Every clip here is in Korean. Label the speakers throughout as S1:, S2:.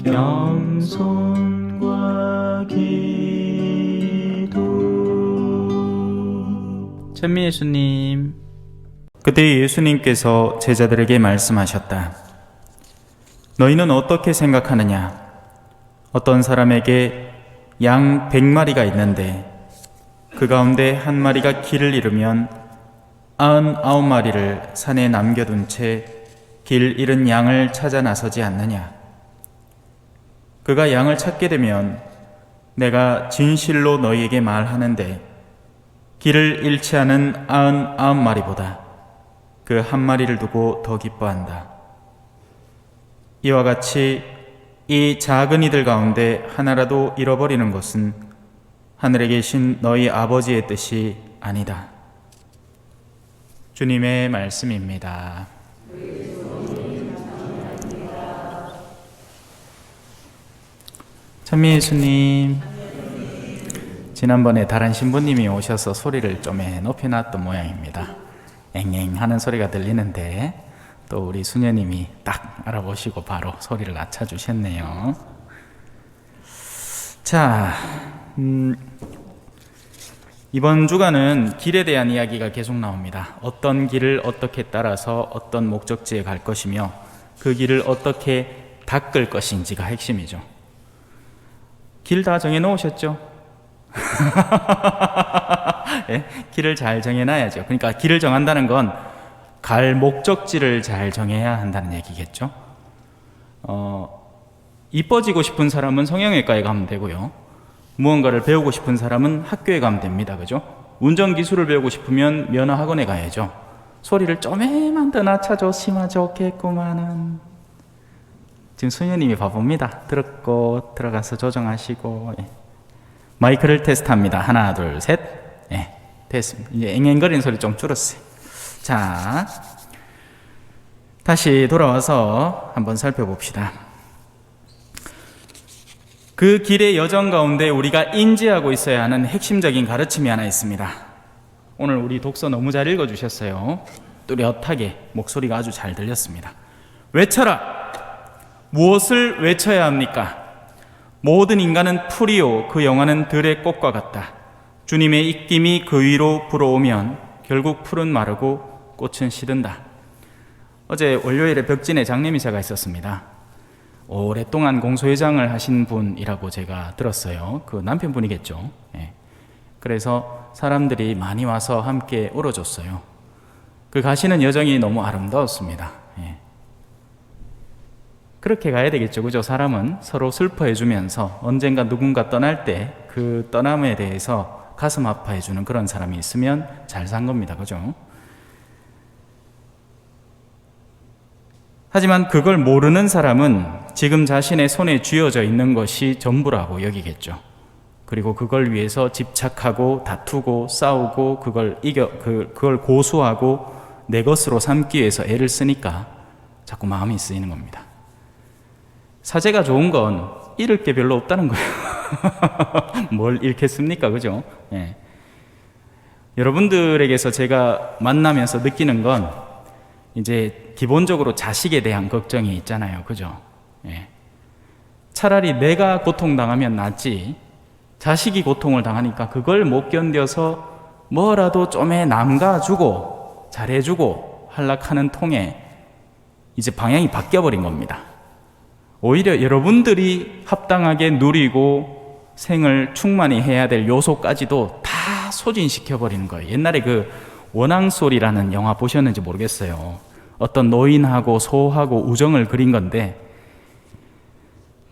S1: 겸손과 기도.
S2: 찬미 예수님. 그때 예수님께서 제자들에게 말씀하셨다. 너희는 어떻게 생각하느냐? 어떤 사람에게 양 100마리가 있는데 그 가운데 한 마리가 길을 잃으면 99마리를 산에 남겨둔 채 길 잃은 양을 찾아 나서지 않느냐? 그가 양을 찾게 되면 내가 진실로 너희에게 말하는데 길을 잃지 않은 99마리보다 그 한 마리를 두고 더 기뻐한다. 이와 같이 이 작은 이들 가운데 하나라도 잃어버리는 것은 하늘에 계신 너희 아버지의 뜻이 아니다. 주님의 말씀입니다. 찬미 예수님. 지난번에 다른 신부님이 오셔서 소리를 좀 높여놨던 모양입니다. 앵앵 하는 소리가 들리는데 또 우리 수녀님이 딱 알아보시고 바로 소리를 낮춰주셨네요. 자, 이번 주간은 길에 대한 이야기가 계속 나옵니다. 어떤 길을 어떻게 따라서 어떤 목적지에 갈 것이며 그 길을 어떻게 닦을 것인지가 핵심이죠. 길 다 정해놓으셨죠? 네? 길을 잘 정해놔야죠. 그러니까 길을 정한다는 건 갈 목적지를 잘 정해야 한다는 얘기겠죠. 이뻐지고 싶은 사람은 성형외과에 가면 되고요. 무언가를 배우고 싶은 사람은 학교에 가면 됩니다. 그죠? 운전기술을 배우고 싶으면 면허학원에 가야죠. 소리를 좀만 더 낮춰줬으면 좋겠구만은. 지금 수녀님이 바쁩니다. 들었고 들어가서 조정하시고. 예. 마이크를 테스트합니다. 하나 둘 셋. 예, 됐습니다. 이제 앵앵거리는 소리 좀 줄었어요. 자, 다시 돌아와서 한번 살펴봅시다. 그 길의 여정 가운데 우리가 인지하고 있어야 하는 핵심적인 가르침이 하나 있습니다. 오늘 우리 독서 너무 잘 읽어주셨어요. 뚜렷하게 목소리가 아주 잘 들렸습니다. 외쳐라! 무엇을 외쳐야 합니까? 모든 인간은 풀이요 그 영화는 들의 꽃과 같다. 주님의 입김이 그 위로 불어오면 결국 풀은 마르고 꽃은 시든다. 어제 월요일에 벽진에 장례미사가 있었습니다. 오랫동안 공소회장을 하신 분이라고 제가 들었어요. 그 남편분이겠죠. 예. 그래서 사람들이 많이 와서 함께 울어줬어요. 그 가시는 여정이 너무 아름다웠습니다. 예. 그렇게 가야 되겠죠. 그죠? 사람은 서로 슬퍼해주면서 언젠가 누군가 떠날 때 그 떠남에 대해서 가슴 아파해주는 그런 사람이 있으면 잘 산 겁니다. 그죠? 하지만 그걸 모르는 사람은 지금 자신의 손에 쥐어져 있는 것이 전부라고 여기겠죠. 그리고 그걸 위해서 집착하고 다투고 싸우고 그걸 고수하고 내 것으로 삼기 위해서 애를 쓰니까 자꾸 마음이 쓰이는 겁니다. 사제가 좋은 건 잃을 게 별로 없다는 거예요. 뭘 잃겠습니까? 그죠? 예. 여러분들에게서 제가 만나면서 느끼는 건 이제 기본적으로 자식에 대한 걱정이 있잖아요. 그죠? 예. 차라리 내가 고통당하면 낫지 자식이 고통을 당하니까 그걸 못 견뎌서 뭐라도 좀에 남가주고 잘해주고 하락하는 통에 이제 방향이 바뀌어버린 겁니다. 오히려 여러분들이 합당하게 누리고 생을 충만히 해야 될 요소까지도 다 소진시켜버리는 거예요. 옛날에 그 원앙소리라는 영화 보셨는지 모르겠어요. 어떤 노인하고 소하고 우정을 그린 건데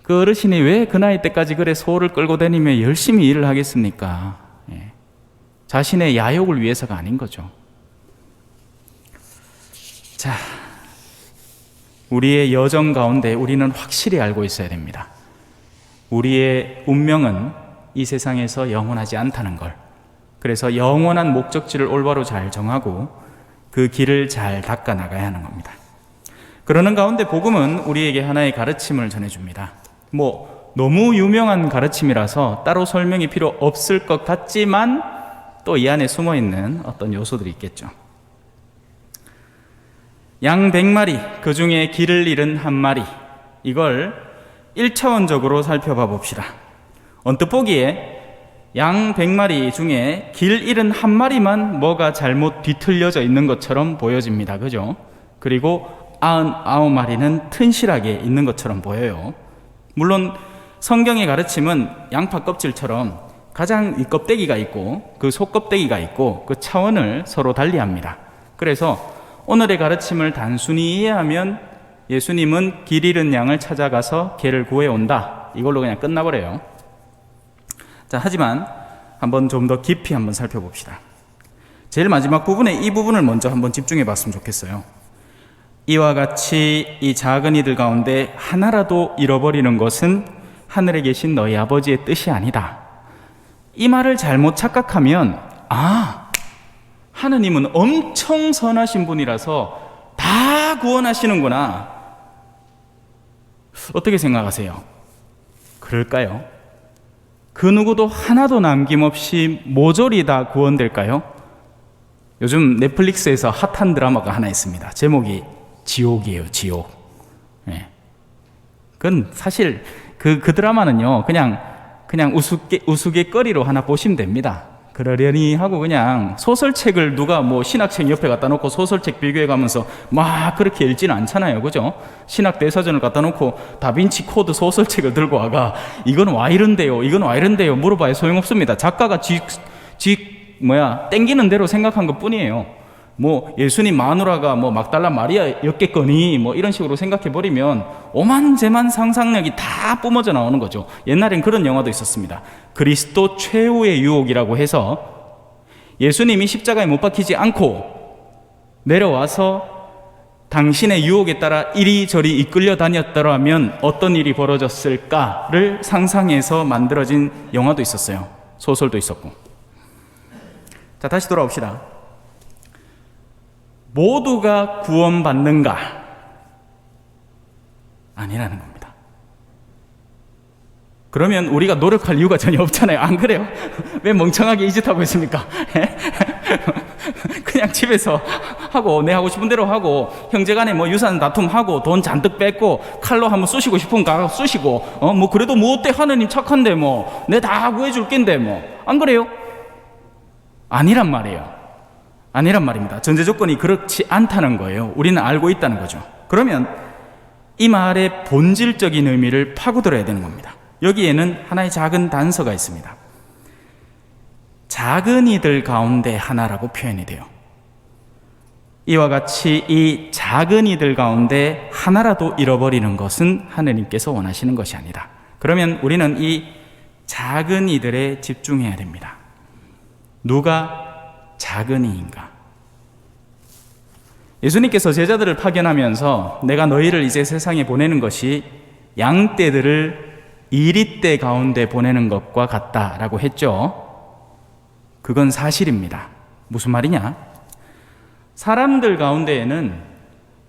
S2: 그 어르신이 왜 그 나이 때까지 그래 소를 끌고 다니며 열심히 일을 하겠습니까? 예. 자신의 야욕을 위해서가 아닌 거죠. 자, 우리의 여정 가운데 우리는 확실히 알고 있어야 됩니다. 우리의 운명은 이 세상에서 영원하지 않다는 걸. 그래서 영원한 목적지를 올바로 잘 정하고 그 길을 잘 닦아 나가야 하는 겁니다. 그러는 가운데 복음은 우리에게 하나의 가르침을 전해줍니다. 너무 유명한 가르침이라서 따로 설명이 필요 없을 것 같지만 또 이 안에 숨어있는 어떤 요소들이 있겠죠. 양 100마리, 그 중에 길을 잃은 한 마리, 이걸 1차원적으로 살펴봐 봅시다. 언뜻 보기에 양 100마리 중에 길 잃은 한 마리만 뭐가 잘못 뒤틀려져 있는 것처럼 보여집니다. 그죠? 그리고 99마리는 튼실하게 있는 것처럼 보여요. 물론 성경의 가르침은 양파 껍질처럼 가장 윗껍데기가 있고 그 속껍데기가 있고 그 차원을 서로 달리합니다. 그래서 오늘의 가르침을 단순히 이해하면 예수님은 길 잃은 양을 찾아가서 개를 구해온다, 이걸로 그냥 끝나버려요. 자, 하지만 한번 좀 더 깊이 한번 살펴봅시다. 제일 마지막 부분에 이 부분을 먼저 한번 집중해 봤으면 좋겠어요. 이와 같이 이 작은 이들 가운데 하나라도 잃어버리는 것은 하늘에 계신 너희 아버지의 뜻이 아니다. 이 말을 잘못 착각하면 하느님은 엄청 선하신 분이라서 다 구원하시는구나, 어떻게 생각하세요? 그럴까요? 그 누구도 하나도 남김없이 모조리 다 구원될까요? 요즘 넷플릭스에서 핫한 드라마가 하나 있습니다. 제목이 지옥이에요, 지옥. 네. 그건 사실 그 드라마는요, 그냥 우스갯거리로 하나 보시면 됩니다. 그러려니 하고 그냥 소설책을 누가 뭐 신학책 옆에 갖다 놓고 소설책 비교해 가면서 막 그렇게 읽지는 않잖아요. 그죠? 신학 대사전을 갖다 놓고 다빈치 코드 소설책을 들고 와가 이건 와 이런데요, 이건 와 이런데요 물어봐야 소용없습니다. 작가가 땡기는 대로 생각한 것 뿐이에요. 뭐 예수님 마누라가 뭐 막달라 마리아였겠거니 뭐 이런 식으로 생각해 버리면 오만재만 상상력이 다 뿜어져 나오는 거죠. 옛날엔 그런 영화도 있었습니다. 그리스도 최후의 유혹이라고 해서 예수님이 십자가에 못 박히지 않고 내려와서 당신의 유혹에 따라 이리저리 이끌려 다녔더라면 어떤 일이 벌어졌을까를 상상해서 만들어진 영화도 있었어요. 소설도 있었고. 자, 다시 돌아옵시다. 모두가 구원받는가? 아니라는 겁니다. 그러면 우리가 노력할 이유가 전혀 없잖아요. 안 그래요? 왜 멍청하게 이 짓 하고 있습니까? 그냥 집에서 하고 내 하고 싶은 대로 하고 형제간에 뭐 유산 다툼하고 돈 잔뜩 뺏고 칼로 한번 쑤시고 싶으면 가 쑤시고 뭐 그래도 뭐 어때, 하느님 착한데 뭐 내 다 구해줄 겐데 뭐 안 그래요? 아니란 말이에요. 아니란 말입니다. 전제 조건이 그렇지 않다는 거예요. 우리는 알고 있다는 거죠. 그러면 이 말의 본질적인 의미를 파고들어야 되는 겁니다. 여기에는 하나의 작은 단서가 있습니다. 작은 이들 가운데 하나라고 표현이 돼요. 이와 같이 이 작은 이들 가운데 하나라도 잃어버리는 것은 하느님께서 원하시는 것이 아니다. 그러면 우리는 이 작은 이들에 집중해야 됩니다. 누가 작은 이인가? 예수님께서 제자들을 파견하면서 내가 너희를 이제 세상에 보내는 것이 양떼들을 이리떼 가운데 보내는 것과 같다라고 했죠. 그건 사실입니다. 무슨 말이냐? 사람들 가운데에는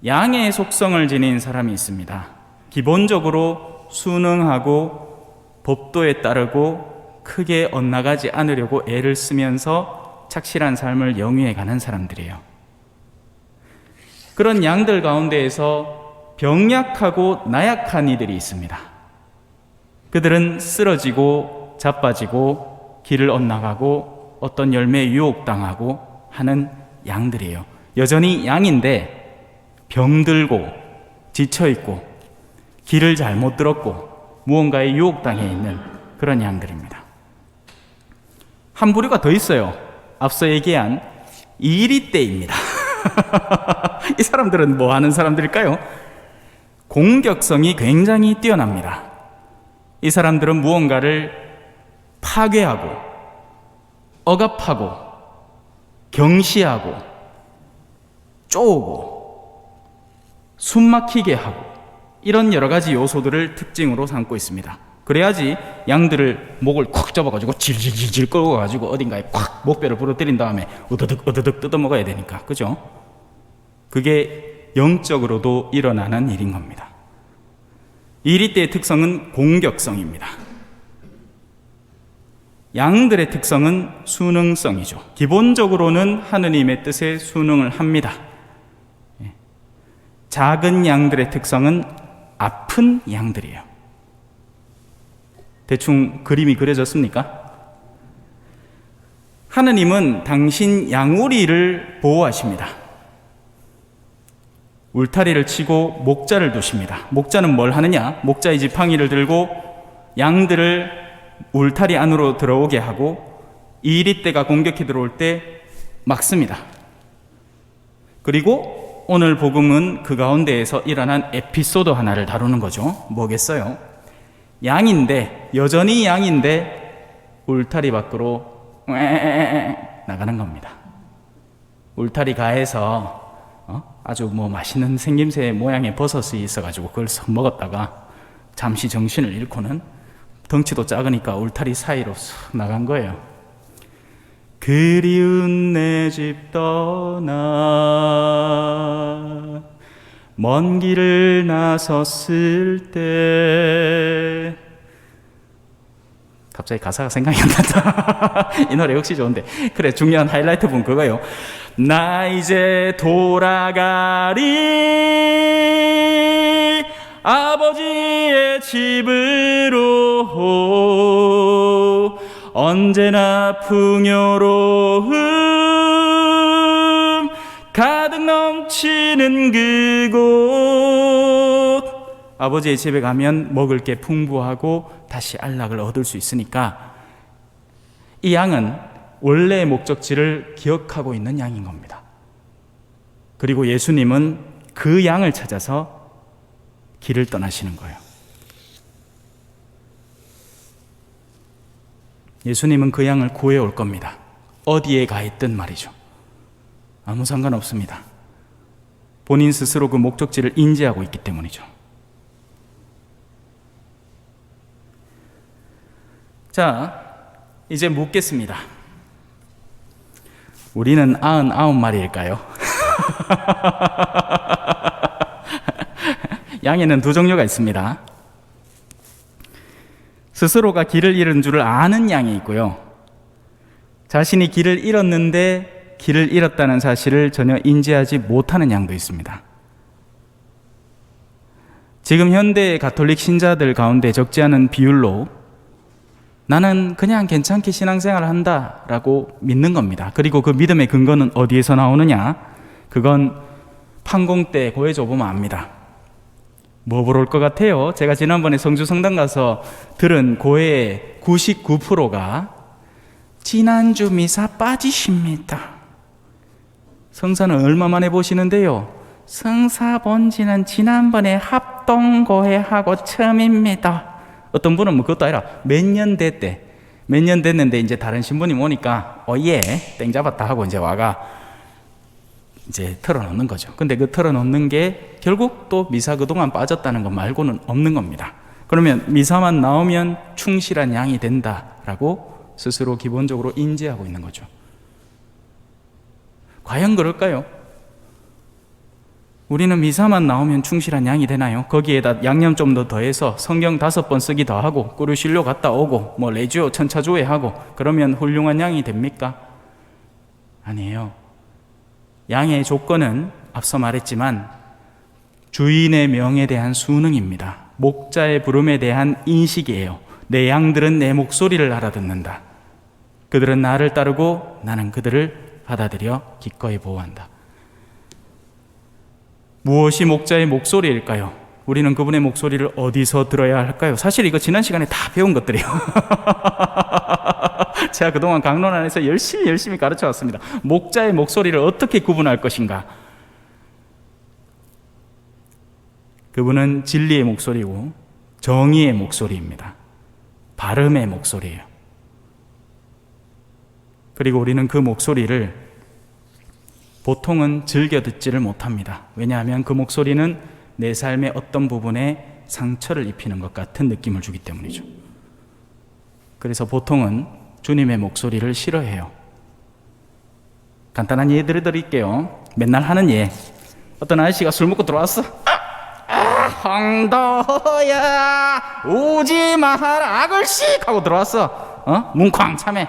S2: 양의 속성을 지닌 사람이 있습니다. 기본적으로 순응하고 법도에 따르고 크게 엇나가지 않으려고 애를 쓰면서 착실한 삶을 영위해 가는 사람들이에요. 그런 양들 가운데에서 병약하고 나약한 이들이 있습니다. 그들은 쓰러지고 자빠지고 길을 엇나가고 어떤 열매에 유혹당하고 하는 양들이에요. 여전히 양인데 병들고 지쳐있고 길을 잘못 들었고 무언가에 유혹당해 있는 그런 양들입니다. 한 부류가 더 있어요. 앞서 얘기한 이리떼입니다. 이 사람들은 뭐 하는 사람들일까요? 공격성이 굉장히 뛰어납니다. 이 사람들은 무언가를 파괴하고 억압하고 경시하고 쪼고 숨막히게 하고 이런 여러 가지 요소들을 특징으로 삼고 있습니다. 그래야지 양들을 목을 콱 잡아가지고 질질질질 끌어가지고 어딘가에 콱 목뼈를 부러뜨린 다음에 으드득 뜯어먹어야 되니까. 그죠? 그게 영적으로도 일어나는 일인 겁니다. 이리떼의 특성은 공격성입니다. 양들의 특성은 순응성이죠. 기본적으로는 하느님의 뜻에 순응을 합니다. 작은 양들의 특성은 아픈 양들이에요. 대충 그림이 그려졌습니까? 하느님은 당신 양우리를 보호하십니다. 울타리를 치고 목자를 두십니다. 목자는 뭘 하느냐? 목자의 지팡이를 들고 양들을 울타리 안으로 들어오게 하고 이리떼가 공격해 들어올 때 막습니다. 그리고 오늘 복음은 그 가운데에서 일어난 에피소드 하나를 다루는 거죠. 뭐겠어요? 양인데, 여전히 양인데 울타리 밖으로 나가는 겁니다. 울타리 가에서 아주 맛있는 생김새 모양의 버섯이 있어가지고 그걸 먹었다가 잠시 정신을 잃고는 덩치도 작으니까 울타리 사이로 쑥 나간 거예요. 그리운 내 집 떠나 먼 길을 나섰을 때, 갑자기 가사가 생각이 안 난다. 이 노래 역시 좋은데. 그래, 중요한 하이라이트 분 그거요. 나 이제 돌아가리 아버지의 집으로, 언제나 풍요로움 가득 넘치는 그곳. 아버지의 집에 가면 먹을 게 풍부하고 다시 안락을 얻을 수 있으니까 이 양은 원래의 목적지를 기억하고 있는 양인 겁니다. 그리고 예수님은 그 양을 찾아서 길을 떠나시는 거예요. 예수님은 그 양을 구해올 겁니다. 어디에 가 있든 말이죠. 아무 상관없습니다. 본인 스스로 그 목적지를 인지하고 있기 때문이죠. 자, 이제 묻겠습니다. 우리는 99마리일까요? 양에는 두 종류가 있습니다. 스스로가 길을 잃은 줄을 아는 양이 있고요. 자신이 길을 잃었는데 길을 잃었다는 사실을 전혀 인지하지 못하는 양도 있습니다. 지금 현대 가톨릭 신자들 가운데 적지 않은 비율로 나는 그냥 괜찮게 신앙생활을 한다라고 믿는 겁니다. 그리고 그 믿음의 근거는 어디에서 나오느냐? 그건 판공 때 고해 줘보면 압니다. 뭐 보러 올 것 같아요? 제가 지난번에 성주 성당 가서 들은 고해의 99%가 지난주 미사 빠지십니다. 성사는 얼마 만에 보시는데요? 성사 본 지는 지난번에 합동고해하고 처음입니다. 어떤 분은 그것도 아니라 몇 년 됐는데 이제 다른 신부님 오니까 예, 땡 잡았다 하고 이제 와가 이제 털어놓는 거죠. 근데 그 털어놓는 게 결국 또 미사 그동안 빠졌다는 것 말고는 없는 겁니다. 그러면 미사만 나오면 충실한 양이 된다라고 스스로 기본적으로 인지하고 있는 거죠. 과연 그럴까요? 우리는 미사만 나오면 충실한 양이 되나요? 거기에다 양념 좀 더 더해서 성경 5번 쓰기 더 하고 꾸르실로 갔다 오고 레지오 천차조회 하고 그러면 훌륭한 양이 됩니까? 아니에요. 양의 조건은 앞서 말했지만 주인의 명에 대한 순응입니다. 목자의 부름에 대한 인식이에요. 내 양들은 내 목소리를 알아듣는다. 그들은 나를 따르고 나는 그들을 받아들여 기꺼이 보호한다. 무엇이 목자의 목소리일까요? 우리는 그분의 목소리를 어디서 들어야 할까요? 사실 이거 지난 시간에 다 배운 것들이에요. 제가 그동안 강론 안에서 열심히 가르쳐 왔습니다. 목자의 목소리를 어떻게 구분할 것인가? 그분은 진리의 목소리고 정의의 목소리입니다. 발음의 목소리예요. 그리고 우리는 그 목소리를 보통은 즐겨 듣지를 못합니다. 왜냐하면 그 목소리는 내 삶의 어떤 부분에 상처를 입히는 것 같은 느낌을 주기 때문이죠. 그래서 보통은 주님의 목소리를 싫어해요. 간단한 예 드릴게요. 맨날 하는 예. 어떤 아저씨가 술 먹고 들어왔어. 황도야 오지 마라 아글씩 하고 들어왔어. 뭉쾅 참해.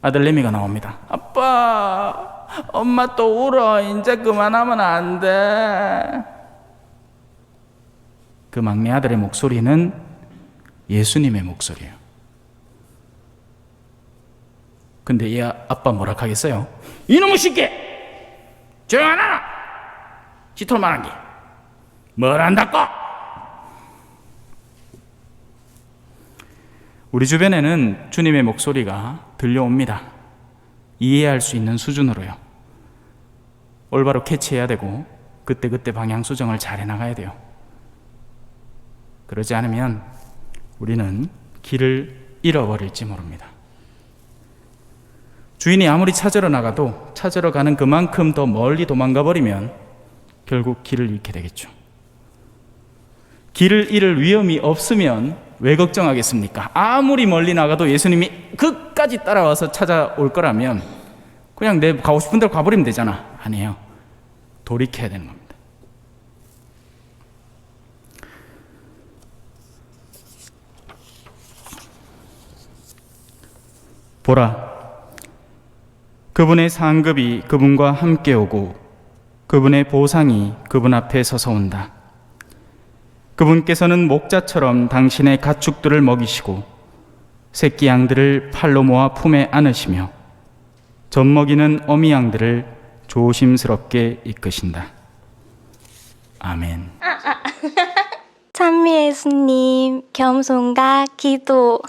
S2: 아들내미가 나옵니다. 아빠, 엄마 또 울어. 이제 그만하면 안 돼. 그 막내 아들의 목소리는 예수님의 목소리예요. 근데 이 아빠 뭐라 하겠어요? 이놈의 새끼! 조용 안 하나? 짙을만한 게 뭘 한다고? 우리 주변에는 주님의 목소리가 들려옵니다. 이해할 수 있는 수준으로요. 올바로 캐치해야 되고 그때그때 방향 수정을 잘 해나가야 돼요. 그러지 않으면 우리는 길을 잃어버릴지 모릅니다. 주인이 아무리 찾으러 나가도 찾으러 가는 그만큼 더 멀리 도망가 버리면 결국 길을 잃게 되겠죠. 길을 잃을 위험이 없으면 왜 걱정하겠습니까? 아무리 멀리 나가도 예수님이 끝까지 따라와서 찾아올 거라면 그냥 내 가고 싶은 대로 가버리면 되잖아. 아니에요. 돌이켜야 되는 겁니다. 보라, 그분의 상급이 그분과 함께 오고 그분의 보상이 그분 앞에 서서 온다. 그분께서는 목자처럼 당신의 가축들을 먹이시고 새끼 양들을 팔로 모아 품에 안으시며 젖먹이는 어미 양들을 조심스럽게 이끄신다. 아멘.
S3: 찬미 예수님, 겸손과 기도.